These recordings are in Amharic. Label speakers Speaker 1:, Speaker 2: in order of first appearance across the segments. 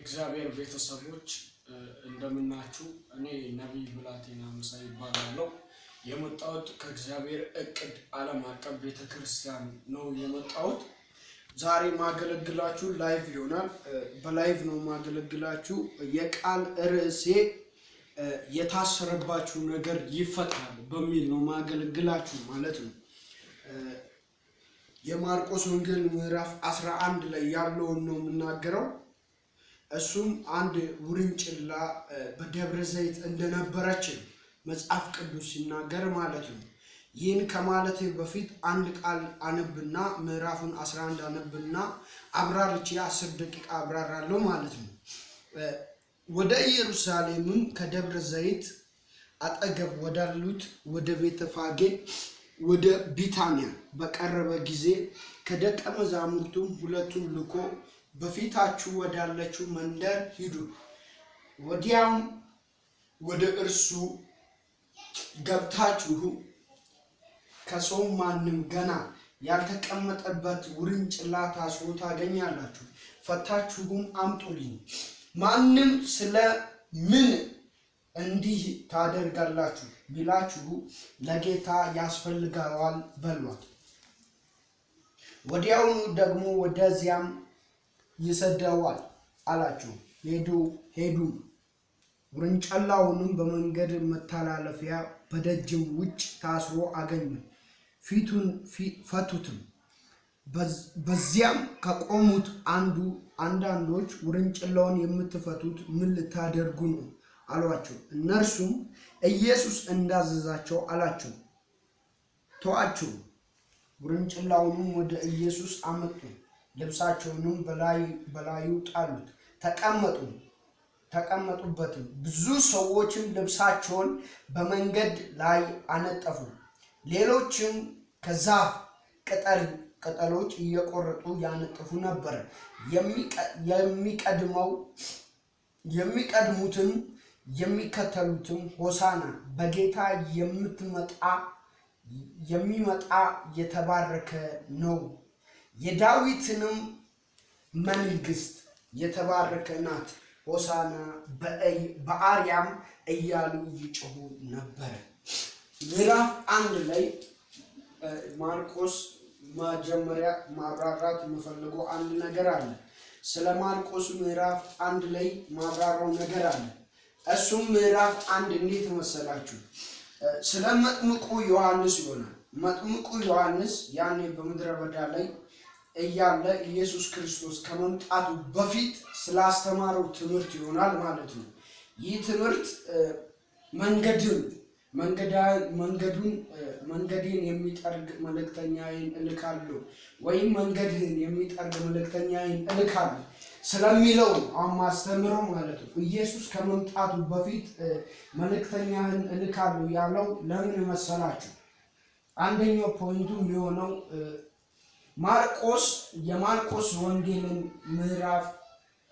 Speaker 1: እግዚአብሔር ቤተሰቦች እንደምናችሁ እኔ ነብይ ብላቴና መሳይ ይባላለሁ። የመጣሁት ከእግዚአብሔር እቅድ ዓለም አቀፍ ቤተክርስቲያን ነው የመጣሁት። ዛሬ ማገለግላችሁ ላይቭ ይሆናል። በላይቭ ነው ማገለግላችሁ። የቃል ርዕሴ የታሰረባችሁ ነገር ይፈታል በሚል ነው ማገለግላችሁ ማለት ነው። የማርቆስ ወንጌል ምዕራፍ 11 ላይ ያለውን ነው የምናገረው። እሱም አንድ ውርንጭላ በደብረ ዘይት እንደነበረች መጽሐፍ ቅዱስ ሲናገር ማለት ነው። ይህን ከማለቴ በፊት አንድ ቃል አነብና ምዕራፉን 11 አነብና አብራርቼ 10 ደቂቃ አብራራለሁ ማለት ነው። ወደ ኢየሩሳሌምም ከደብረ ዘይት አጠገብ ወዳሉት ወደ ቤተፋጌ ወደ ቢታንያ በቀረበ ጊዜ ከደቀ መዛሙርቱም ሁለቱን ልኮ በፊታችሁ ወዳለችው መንደር ሂዱ፣ ወዲያም ወደ እርሱ ገብታችሁ ከሰው ማንም ገና ያልተቀመጠበት ውርንጭላ ታስሮ ታገኛላችሁ፣ ፈታችሁም አምጡልኝ። ማንም ስለ ምን እንዲህ ታደርጋላችሁ ቢላችሁ ለጌታ ያስፈልገዋል በሏት። ወዲያውኑ ደግሞ ወደዚያም ይሰደዋል አላቸው። ሄዱም ውርንጭላውንም በመንገድ መተላለፊያ በደጅም ውጭ ታስሮ አገኙ። ፈቱትም። በዚያም ከቆሙት አንዳንዶች ውርንጭላውን የምትፈቱት ምን ልታደርጉ ነው አሏቸው። እነርሱም ኢየሱስ እንዳዘዛቸው አላቸው። ተዋቸው። ውርንጭላውንም ወደ ኢየሱስ አመጡ። ልብሳቸውንም በላዩ ጣሉት፣ ተቀመጡበትም። ብዙ ሰዎችም ልብሳቸውን በመንገድ ላይ አነጠፉ። ሌሎችም ከዛፍ ቅጠሎች እየቆረጡ ያነጥፉ ነበር። የሚቀድሙትም የሚከተሉትም ሆሳና በጌታ የሚመጣ የተባረከ ነው፣ የዳዊትንም መንግስት የተባረከ ናት፣ ሆሳና በአርያም እያሉ ይጮሁ ነበር። ምዕራፍ 1 ላይ ማርቆስ መጀመሪያ ማብራራት የምፈልገው አንድ ነገር አለ። ስለ ማርቆስ ምዕራፍ 1 ላይ ማብራራው ነገር አለ። እሱም ምዕራፍ 1 እንዴት መሰላችሁ? ስለ መጥምቁ ዮሐንስ ይሆናል። መጥምቁ ዮሐንስ ያኔ በምድረ በዳ ላይ እያለ ኢየሱስ ክርስቶስ ከመምጣቱ በፊት ስላስተማረው ትምህርት ይሆናል ማለት ነው። ይህ ትምህርት መንገዴን የሚጠርግ መልእክተኛዬን እልካለሁ ወይም መንገድህን የሚጠርግ መልእክተኛዬን እልካለሁ ስለሚለው ማስተምረው ማለት ነው። ኢየሱስ ከመምጣቱ በፊት መልእክተኛህን እልካለሁ ያለው ለምን መሰላችሁ? አንደኛው ፖይንቱ የሚሆነው የማርቆስ ወንጌልን ምዕራፍ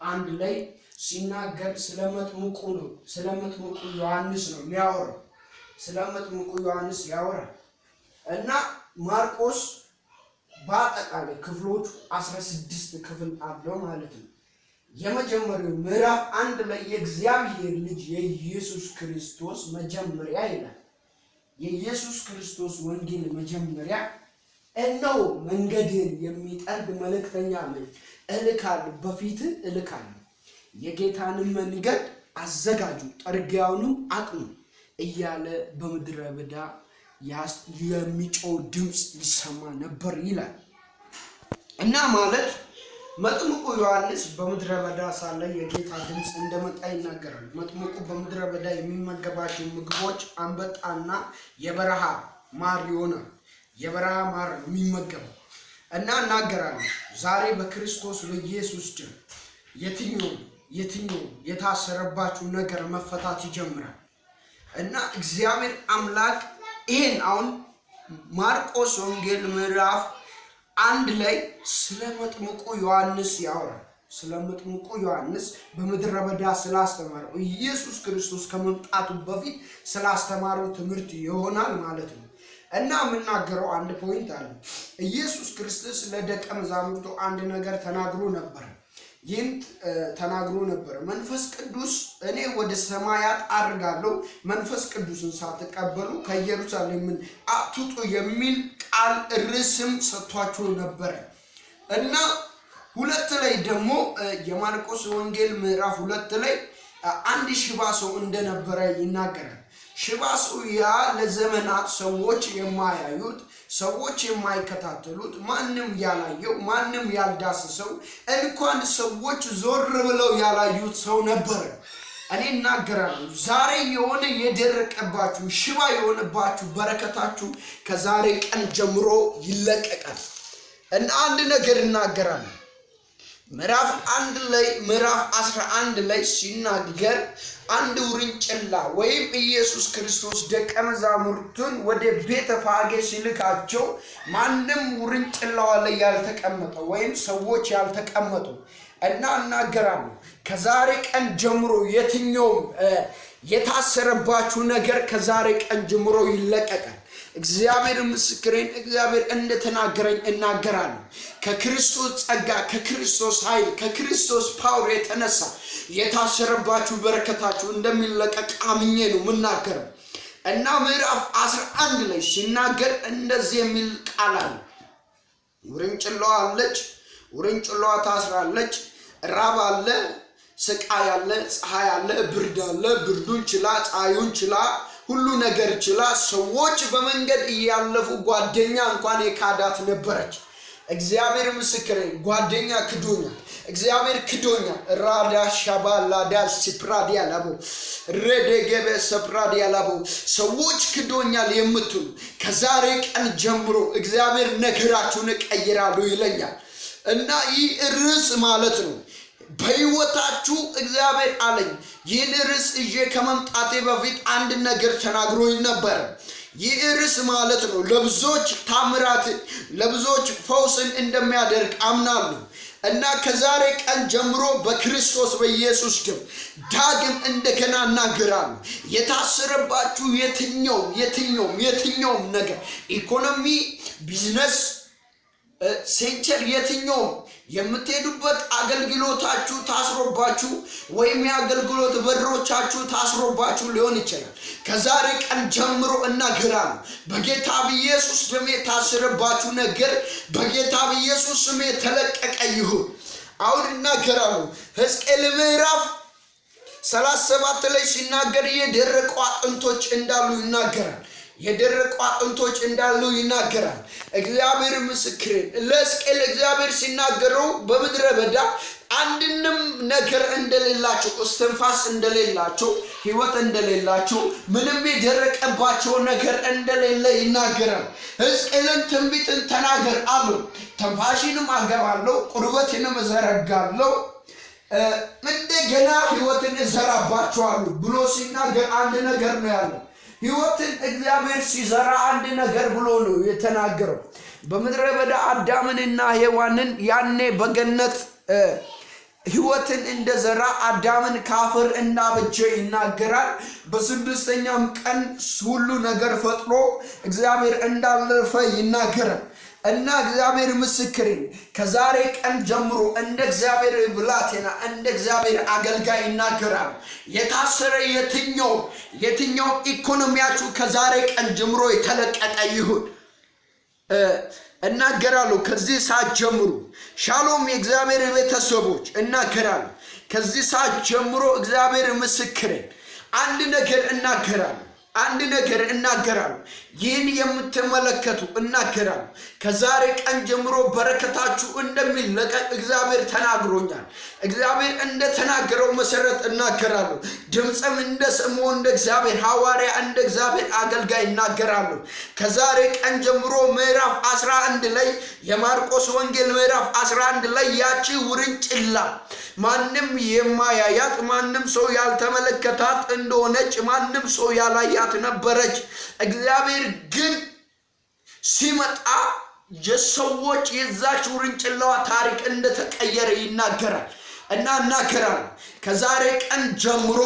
Speaker 1: 1 ላይ ሲናገር ስለመጥምቁ ዮሐንስ ነው የሚያወራው። ስለመጥምቁ ዮሐንስ ያወራል እና ማርቆስ በአጠቃላይ ክፍሎቹ 16 ክፍል አለው ማለት ነው። የመጀመሪያው ምዕራፍ 1 ላይ የእግዚአብሔር ልጅ የኢየሱስ ክርስቶስ መጀመሪያ ይላል። የኢየሱስ ክርስቶስ ወንጌል መጀመሪያ እነሆ መንገድን የሚጠርግ መልእክተኛ እልካለሁ፣ በፊትህ እልካለሁ፣ የጌታንም መንገድ አዘጋጁ፣ ጥርጊያውንም አቅኑ እያለ በምድረ በዳ የሚጮህ ድምፅ ይሰማ ነበር ይላል እና ማለት መጥምቁ ዮሐንስ በምድረ በዳ ሳለ የጌታ ድምፅ እንደመጣ ይናገራል። መጥምቁ በምድረ በዳ የሚመገባቸው ምግቦች አንበጣና የበረሃ ማር ይሆናል። የበረሃ ማር የሚመገበው እና እናገራለሁ። ዛሬ በክርስቶስ በኢየሱስ ደም የትኛው የታሰረባችሁ ነገር መፈታት ይጀምራል እና እግዚአብሔር አምላክ ይሄን አሁን ማርቆስ ወንጌል ምዕራፍ 1 ላይ ስለ መጥምቁ ዮሐንስ ያወራል። ስለ መጥምቁ ዮሐንስ በምድረ በዳ ስላስተማረው ኢየሱስ ክርስቶስ ከመምጣቱ በፊት ስላስተማረው ትምህርት ይሆናል ማለት ነው እና የምናገረው አንድ ፖይንት አለ። ኢየሱስ ክርስቶስ ለደቀ መዛሙርቱ አንድ ነገር ተናግሮ ነበር። ይህን ተናግሮ ነበር። መንፈስ ቅዱስ እኔ ወደ ሰማያት አርጋለሁ መንፈስ ቅዱስን ሳትቀበሉ ከኢየሩሳሌም አትውጡ የሚል ቃል ርዕስም ሰጥቷቸው ነበር እና 2 ላይ ደግሞ የማርቆስ ወንጌል ምዕራፍ 2 ላይ አንድ ሽባ ሰው እንደነበረ ይናገራል። ሽባ ሰው ያ ለዘመናት ሰዎች የማያዩት ሰዎች የማይከታተሉት ማንም ያላየው ማንም ያልዳሰሰው እንኳን ሰዎች ዞር ብለው ያላዩት ሰው ነበር። እኔ እናገራለሁ ዛሬ የሆነ የደረቀባችሁ ሽባ የሆነባችሁ በረከታችሁ ከዛሬ ቀን ጀምሮ ይለቀቃል እና አንድ ነገር እናገራለሁ። ምዕራፍ 1 ላይ ምዕራፍ 11 ላይ ሲናገር አንድ ውርንጭላ ወይም ኢየሱስ ክርስቶስ ደቀ መዛሙርቱን ወደ ቤተ ፋጌ ሲልካቸው ማንም ውርንጭላው ላይ ያልተቀመጠ ወይም ሰዎች ያልተቀመጡ እና እናገራለሁ ከዛሬ ቀን ጀምሮ የትኛውም የታሰረባችሁ ነገር ከዛሬ ቀን ጀምሮ ይለቀቃል። እግዚአብሔር ምስክሬን እግዚአብሔር እንደተናገረኝ እናገራለሁ። ከክርስቶስ ጸጋ ከክርስቶስ ኃይል ከክርስቶስ ፓወር የተነሳ የታሰረባችሁ በረከታችሁ እንደሚለቀቅ አምኜ ነው የምናገረው እና ምዕራፍ 11 ላይ ሲናገር እንደዚህ የሚል ቃል አለ። ውርንጭላዋ አለች፣ ውርንጭላዋ ታስራለች፣ ራብ አለ፣ ስቃይ አለ፣ ፀሐይ አለ፣ ብርድ አለ። ብርዱን ችላ ፀሐዩን ችላ ሁሉ ነገር ችላ ሰዎች በመንገድ እያለፉ ጓደኛ እንኳን የካዳት ነበረች። እግዚአብሔር ምስክሬ ጓደኛ ክዶኛል፣ እግዚአብሔር ክዶኛል። ራዳ ሻባላ ዳስ ሲፕራዲያ ላቦ ረደገበ ሰፕራዲያ ላቦ ሰዎች ክዶኛል የምትሉ ከዛሬ ቀን ጀምሮ እግዚአብሔር ነገራችሁን ቀይራሉ ይለኛል እና ይህ ርዕስ ማለት ነው በህይወታችሁ እግዚአብሔር አለኝ። ይህን ርዕስ እጄ ከመምጣቴ በፊት አንድ ነገር ተናግሮኝ ነበር። ይህ ርዕስ ማለት ነው ለብዙዎች ታምራትን ለብዙዎች ፈውስን እንደሚያደርግ አምናለሁ እና ከዛሬ ቀን ጀምሮ በክርስቶስ በኢየሱስ ደም ዳግም እንደገና እናገራለሁ። የታሰረባችሁ የትኛውም ነገር ኢኮኖሚ፣ ቢዝነስ፣ ሴንቸር የትኛውም የምትሄዱበት አገልግሎታችሁ ታስሮባችሁ ወይም የአገልግሎት በሮቻችሁ ታስሮባችሁ ሊሆን ይችላል። ከዛሬ ቀን ጀምሮ እናገራለሁ በጌታ በኢየሱስ ደም የታሰረባችሁ ነገር በጌታ በኢየሱስ ስም የተለቀቀ ይሁን። አሁን እናገራለሁ ሕዝቅኤል ምዕራፍ 37 ላይ ሲናገር የደረቁ አጥንቶች እንዳሉ ይናገራል። የደረቁ አጥንቶች እንዳሉ ይናገራል። እግዚአብሔር ምስክሬ ለሕዝቅኤል እግዚአብሔር ሲናገረው በምድረ በዳ አንድንም ነገር እንደሌላቸው እስትንፋስ እንደሌላቸው ህይወት እንደሌላቸው ምንም የደረቀባቸው ነገር እንደሌለ ይናገራል። ሕዝቅኤልን ትንቢትን ተናገር አሉ። ተንፋሽንም አገባለሁ ቁርበትንም እዘረጋለሁ እንደገና ህይወትን እዘራባቸዋለሁ ብሎ ሲናገር አንድ ነገር ነው ያለው። ህይወትን እግዚአብሔር ሲዘራ አንድ ነገር ብሎ ነው የተናገረው። በምድረ በዳ አዳምንና ሔዋንን ያኔ በገነት ህይወትን እንደዘራ አዳምን ካፈር እንዳበጀ ይናገራል። በስድስተኛም ቀን ሁሉ ነገር ፈጥሮ እግዚአብሔር እንዳለፈ ይናገራል እና እግዚአብሔር ምስክሬን ከዛሬ ቀን ጀምሮ እንደ እግዚአብሔር ብላቴና እንደ እግዚአብሔር አገልጋይ ይናገራል። የታሰረ የትኛው ኢኮኖሚያችሁ ከዛሬ ቀን ጀምሮ የተለቀቀ ይሁን እናገራለሁ። ከዚህ ሰዓት ጀምሮ ሻሎም የእግዚአብሔር ቤተሰቦች እናገራለሁ። ከዚህ ሰዓት ጀምሮ እግዚአብሔር ምስክሬን አንድ ነገር እናገራለሁ። ይህን የምትመለከቱ እናገራለሁ። ከዛሬ ቀን ጀምሮ በረከታችሁ እንደሚለቀቅ እግዚአብሔር ተናግሮኛል። እግዚአብሔር እንደተናገረው መሰረት እናገራለሁ። ድምፅም እንደሰሙ እንደ እግዚአብሔር ሐዋርያ እንደ እግዚአብሔር አገልጋይ እናገራለሁ። ከዛሬ ቀን ጀምሮ ምዕራፍ 11 ላይ የማርቆስ ወንጌል ምዕራፍ 11 ላይ ያቺ ውርንጭላ ማንም የማያያት ማንም ሰው ያልተመለከታት እንደሆነች ማንም ሰው ያላያት ነበረች። እግዚአብሔር ግን ሲመጣ የሰዎች የዛች ውርንጭላዋ ታሪክ እንደተቀየረ ይናገራል እና እናገራለሁ። ከዛሬ ቀን ጀምሮ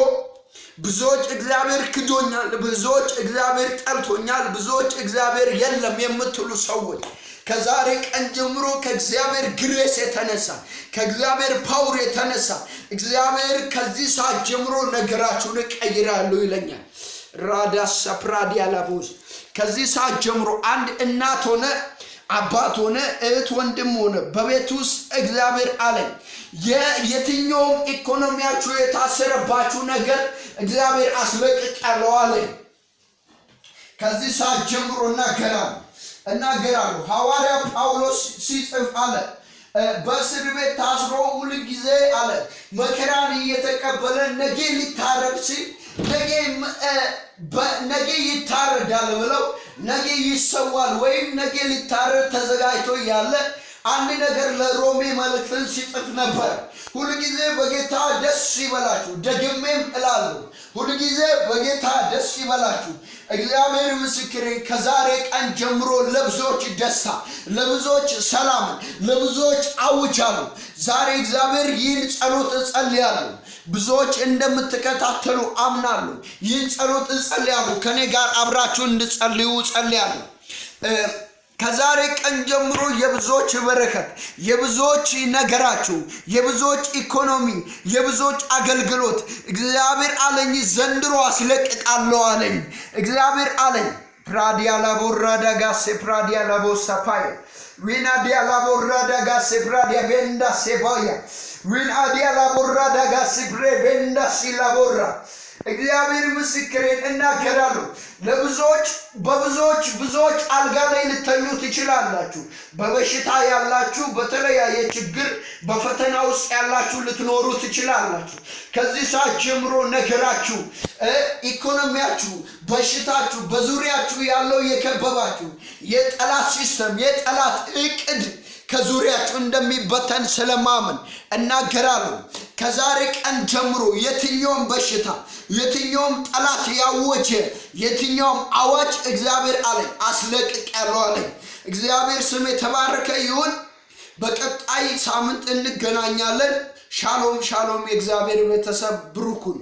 Speaker 1: ብዙዎች እግዚአብሔር ክዶኛል፣ ብዙዎች እግዚአብሔር ጠልቶኛል፣ ብዙዎች እግዚአብሔር የለም የምትሉ ሰዎች ከዛሬ ቀን ጀምሮ ከእግዚአብሔር ግሬስ የተነሳ ከእግዚአብሔር ፓወር የተነሳ እግዚአብሔር ከዚህ ሰዓት ጀምሮ ነገራችሁን ቀይራለሁ ይለኛል። ራዳስ ሰፕራዲያ ላቦስ ከዚህ ሰዓት ጀምሮ አንድ እናት ሆነ አባት ሆነ እህት ወንድም ሆነ በቤት ውስጥ እግዚአብሔር አለኝ የትኛውም ኢኮኖሚያችሁ የታሰረባችሁ ነገር እግዚአብሔር አስለቅቃለሁ አለኝ። ከዚህ ሰዓት ጀምሮ እናገራለሁ። ሐዋርያ ጳውሎስ ሲጽፍ አለ በእስር ቤት ታስሮ ሁሉ ጊዜ አለ መከራን እየተቀበለ ነገ ሊታረድ ሲል ነገ ይታረዳል ብለው ነገ ይሰዋል ወይም ነገ ሊታረድ ተዘጋጅቶ ያለ አንድ ነገር ለሮሜ መልእክትን ሲጽፍ ነበር። ሁሉ ጊዜ በጌታ ደስ ይበላችሁ። ደግሜም እላለሁ ሁሉ ጊዜ በጌታ ደስ ይበላችሁ። እግዚአብሔር ምስክሬ ከዛሬ ቀን ጀምሮ ለብዙዎች ደስታ፣ ለብዙዎች ሰላም፣ ለብዙዎች አውጃለሁ። ዛሬ እግዚአብሔር ይህን ጸሎት እጸልያለሁ። ብዙዎች እንደምትከታተሉ አምናለሁ። ይህን ጸሎት እጸልያለሁ። ከኔ ጋር አብራችሁ እንድጸልዩ እጸልያለሁ። ከዛሬ ቀን ጀምሮ የብዙዎች በረከት፣ የብዙዎች ነገራችሁ፣ የብዙዎች ኢኮኖሚ፣ የብዙዎች አገልግሎት እግዚአብሔር አለኝ ዘንድሮ አስለቅቃለሁ አለኝ። እግዚአብሔር አለኝ ፕራዲያ ላቦራዳ ጋሴ ፕራዲያ ላቦሳፓይ ዊና ዲያ ላቦራዳ ጋሴ ፕራዲያ ቤንዳ ሴባያ ዊና ዲያ ላቦራዳ ጋሴ ቤንዳ ሲላቦራ እግዚአብሔር ምስክሬን እናገራለሁ። ብዙዎች አልጋ ላይ ልተኙ ትችላላችሁ። በበሽታ ያላችሁ፣ በተለያየ ችግር በፈተና ውስጥ ያላችሁ ልትኖሩ ትችላላችሁ። ከዚህ ሰዓት ጀምሮ ነገራችሁ፣ ኢኮኖሚያችሁ፣ በሽታችሁ፣ በዙሪያችሁ ያለው የከበባችሁ የጠላት ሲስተም፣ የጠላት እቅድ ከዙሪያችሁ እንደሚበተን ስለማመን እናገራለሁ። ከዛሬ ቀን ጀምሮ የትኛውም በሽታ፣ የትኛውም ጠላት ያወጀ የትኛውም አዋጅ እግዚአብሔር አለኝ አስለቅቄያለሁ አለኝ። እግዚአብሔር ስም የተባረከ ይሁን። በቀጣይ ሳምንት እንገናኛለን። ሻሎም ሻሎም። የእግዚአብሔር ቤተሰብ ብሩክ ሁኑ።